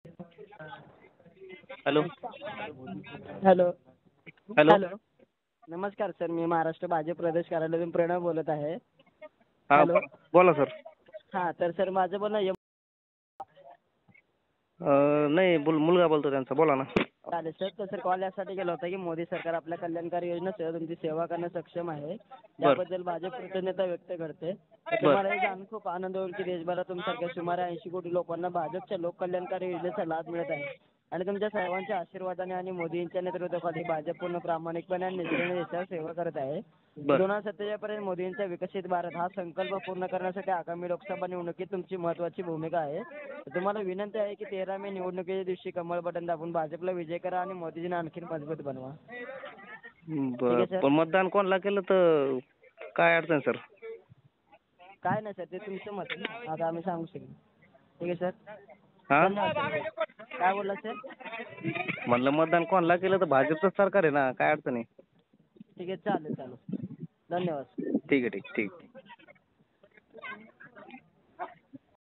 Hello hello. Hello. Hello. नमस्कार sir, मी महाराष्ट्र भाजप प्रदेश कार्यालयातून प्रणव बोलत आहे. हां हॅलो. बोला सर. हां, तर सर माझं बोलणं नाही मुलगा बोलतो त्यांचा, बोला ना. चालेल सर. तर सर कॉल यासाठी केला होता की मोदी सरकार आपल्या कल्याणकारी योजनेसह तुमची सेवा करण्यास सक्षम आहे. बर त्याबद्दल भाजप कृतज्ञता व्यक्त करते. तर बर तुम्हाला हे जाणून खूप आनंद होईल की देशभरात तुमच्यासारख्या सुमारे 80 कोटी लोकांना भाजपच्या लोककल्याणकारी योजनेचा लाभ मिळत आहे. आणि तुमच्या सर्वांच्या आशीर्वादाने आणि मोदींच्या नेतृत्वाखाली भाजप पूर्ण प्रामाणिकपणे आणि निष्ठेने देशावर सेवा करत आहे. बर 2027 पर्यंत मोदींचा विकसित भारत हा संकल्प पूर्ण करण्यासाठी आगामी लोकसभा निवडणुकीत तुमची महत्त्वाची भूमिका आहे. तर तुम्हाला विनंती आहे की 13 मे निवडणुकीच्या दिवशी कमळ बटन दाबून भाजपला विजय करा आणि मोदींना आणखी मजबूत बनवा. ठीक बर आहे सर. पण मतदान कोणाला केलं तर काय अडचण सर? काय नाही सर, ते तुमचं मत आहे ना, आता आम्ही सांगू शकतो. ठीक आहे सर. हां धन्यवाद सर. काय बोलला सर? म्हणलं मतदान कोणाला केलं तर भाजपचंच सरकार आहे ना, काय अडचण आहे? ठीक आहे, चालेल चालेल. धन्यवाद. ठीक आहे ठीक ठीक.